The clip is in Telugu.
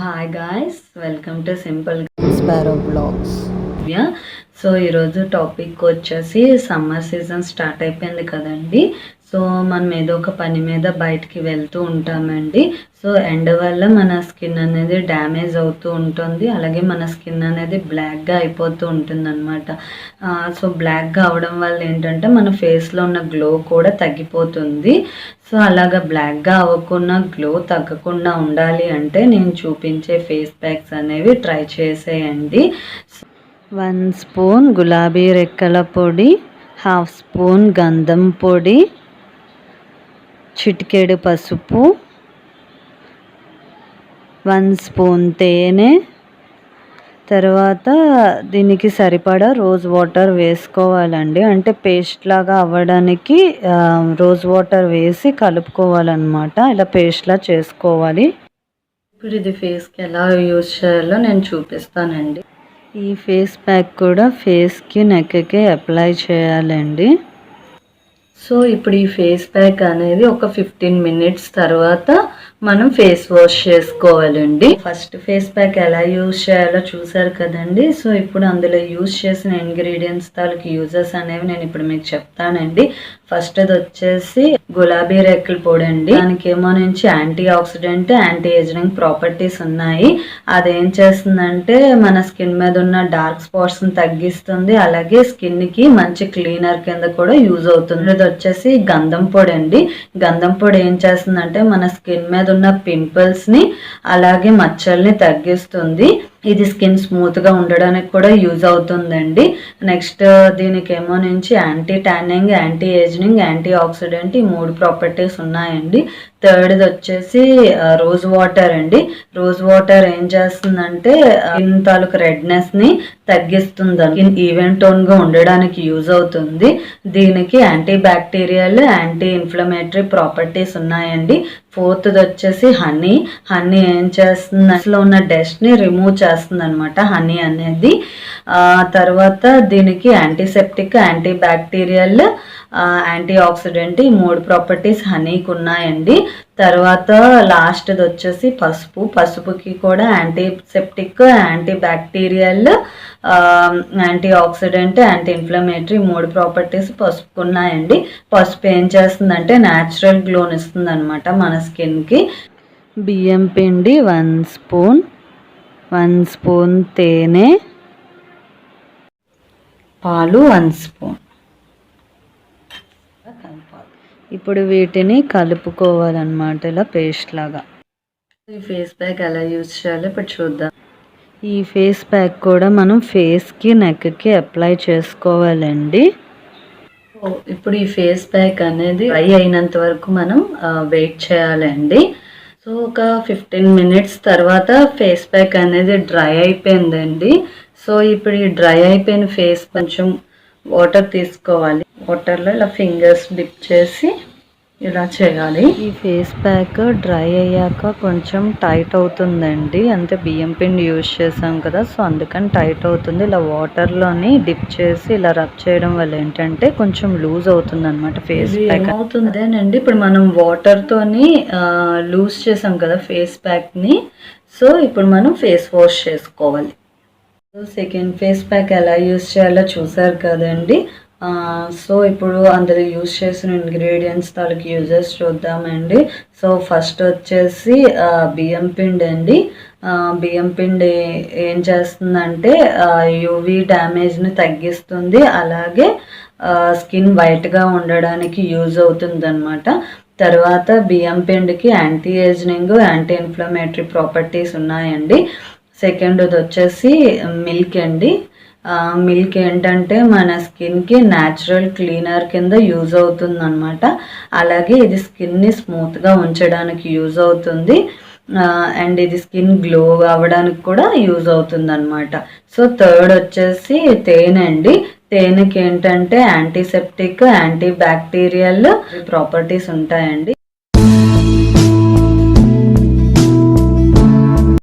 Hi guys, welcome to Simple Sparrow Blogs. So ఈరోజు టాపిక్ వచ్చేసి సమ్మర్ సీజన్ స్టార్ట్ అయిపోయింది కదండి. సో మనం ఏదో ఒక పని మీద బయటికి వెళ్తూ ఉంటామండి. సో ఎండ వల్ల మన స్కిన్ అనేది డ్యామేజ్ అవుతూ ఉంటుంది, అలాగే మన స్కిన్ అనేది బ్లాక్గా అయిపోతూ ఉంటుంది అనమాట. సో బ్లాక్గా అవడం వల్ల ఏంటంటే మన ఫేస్లో ఉన్న గ్లో కూడా తగ్గిపోతుంది. సో అలాగా బ్లాక్గా అవ్వకుండా గ్లో తగ్గకుండా ఉండాలి అంటే నేను చూపించే ఫేస్ ప్యాక్స్ అనేవి ట్రై చేసేయండి. 1 స్పూన్ గులాబీ రెక్కల పొడి, 1/2 స్పూన్ గంధం పొడి, చిటికెడు పసుపు, 1 స్పూన్ తేనె, తర్వాత దీనికి సరిపడా రోజ్ వాటర్ వేసుకోవాలండి. అంటే పేస్ట్ లాగా అవ్వడానికి రోజ్ వాటర్ వేసి కలుపుకోవాలన్నమాట. ఇలా పేస్ట్లా చేసుకోవాలి. ఇప్పుడు ఇది ఫేస్కి ఎలా యూజ్ చేయాలో నేను చూపిస్తానండి. ఈ ఫేస్ ప్యాక్ కూడా ఫేస్కి నెక్కి అప్లై చేయాలండి. సో ఇప్పుడు ఈ ఫేస్ ప్యాక్ అనేది ఒక 15 మినిట్స్ తర్వాత మనం ఫేస్ వాష్ చేసుకోవాలండి. ఫస్ట్ ఫేస్ ప్యాక్ ఎలా యూజ్ చేయాలో చూసారు కదండి. సో ఇప్పుడు అందులో యూజ్ చేసిన ఇంగ్రీడియంట్స్ తాలూకు యూజెస్ అనేవి నేను ఇప్పుడు మీకు చెప్తానండి. ఫస్ట్ అది వచ్చేసి గులాబీ రెక్కల పొడి అండి. దానికి ఏమో నుంచి anti oxidant, anti ageing properties ఉన్నాయి. అదేం చేస్తుందంటే మన స్కిన్ మీద ఉన్న డార్క్ స్పాట్స్ ని తగ్గిస్తుంది, అలాగే స్కిన్ కి మంచి క్లీనర్ కింద కూడా యూజ్ అవుతుంది. ఇది వచ్చేసి గంధం పొడి అండి. గంధం పొడి ఏం చేస్తుందంటే మన స్కిన్ మీద ఉన్న పింపుల్స్ ని అలాగే మచ్చల్ని తగ్గిస్తుంది. ఇది స్కిన్ స్మూత్ గా ఉండడానికి కూడా యూజ్ అవుతుందండి. నెక్స్ట్ దీనికి ఏమో నుంచి anti tanning, anti ageing, anti oxidant ఈ 3 ప్రాపర్టీస్ ఉన్నాయండి. థర్డ్ది వచ్చేసి రోజ్ వాటర్ అండి. రోజ్ వాటర్ ఏం చేస్తుందంటే స్కిన్ తాలూకు రెడ్నెస్ ని తగ్గిస్తుంది, స్కిన్ ఈవెన్ టోన్ గా ఉండడానికి యూజ్ అవుతుంది. దీనికి anti bacterial, anti inflammatory properties ఉన్నాయండి. ఫోర్త్ది వచ్చేసి హనీ. హనీ ఏం చేస్తుంది, అసలు ఉన్న డస్ట్ ని రిమూవ్ చేస్తుంది అనమాట హనీ అనేది. తర్వాత దీనికి antiseptic, anti bacterial, anti accident ఈ 3 ప్రాపర్టీస్ హనీకి ఉన్నాయండి. తర్వాత లాస్ట్ది వచ్చేసి పసుపు. పసుపుకి కూడా antiseptic, anti bacterial, anti oxidant, anti inflammatory 3 properties పసుపుకు ఉన్నాయండి. పసుపు ఏం చేస్తుందంటే న్యాచురల్ గ్లోని ఇస్తుంది అనమాట మన స్కిన్కి. బియ్యం పిండి 1 స్పూన్, 1 స్పూన్ తేనె, పాలు 1 స్పూన్. ఇప్పుడు వీటిని కలుపుకోవాలన్నమాట ఇలా పేస్ట్ లాగా. ఈ ఫేస్ ప్యాక్ ఎలా యూజ్ చేయాలో ఇప్పుడు చూద్దాం. ఈ ఫేస్ ప్యాక్ కూడా మనం ఫేస్కి నెక్కి అప్లై చేసుకోవాలండి. ఇప్పుడు ఈ ఫేస్ ప్యాక్ అనేది డ్రై అయినంత వరకు మనం వెయిట్ చేయాలండి. సో ఒక 15 మినిట్స్ తర్వాత ఫేస్ ప్యాక్ అనేది డ్రై అయిపోయిందండి. సో ఇప్పుడు ఈ డ్రై అయిపోయిన ఫేస్ కొంచెం వాటర్ తీసుకోవాలి. వాటర్లో ఇలా ఫింగర్స్ డిప్ చేసి ఇలా చేయాలి. ఈ ఫేస్ ప్యాక్ డ్రై అయ్యాక కొంచెం టైట్ అవుతుందండి. అంటే బియ్యం పిండి యూజ్ చేసాం కదా, సో అందుకని టైట్ అవుతుంది. ఇలా వాటర్లోని డిప్ చేసి ఇలా రబ్ చేయడం వల్ల ఏంటంటే కొంచెం లూజ్ అవుతుంది అనమాట ఫేస్ ప్యాక్. అవుతుంది అదేనండి. ఇప్పుడు మనం వాటర్తోని లూజ్ చేసాం కదా ఫేస్ ప్యాక్ని. సో ఇప్పుడు మనం ఫేస్ వాష్ చేసుకోవాలి. సెకండ్ ఫేస్ ప్యాక్ ఎలా యూజ్ చేయాలో చూసారు కదండి. సో ఇప్పుడు అందులో యూజ్ చేసిన ఇంగ్రీడియంట్స్ తాలూకు యూజెస్ చూద్దామండి. సో ఫస్ట్ వచ్చేసి బియ్యం పిండి అండి. బియ్యం పిండి ఏం చేస్తుందంటే యూవీ డ్యామేజ్ని తగ్గిస్తుంది, అలాగే స్కిన్ వైట్గా ఉండడానికి యూజ్ అవుతుంది అనమాట. తర్వాత బియ్యం పిండికి anti ageing, anti inflammatory properties ఉన్నాయండి. సెకండ్ వచ్చేసి మిల్క్ అండి. మిల్క్ ఏంటంటే మన స్కిన్కి న్యాచురల్ క్లీనర్ కింద యూజ్ అవుతుంది అనమాట. అలాగే ఇది స్కిన్ని స్మూత్గా ఉంచడానికి యూజ్ అవుతుంది, అండ్ ఇది స్కిన్ గ్లో అవ్వడానికి కూడా యూజ్ అవుతుంది అనమాట. సో థర్డ్ వచ్చేసి తేనె అండి. తేనెకి ఏంటంటే యాంటీసెప్టిక్, యాంటీ బ్యాక్టీరియల్ ప్రాపర్టీస్ ఉంటాయండి.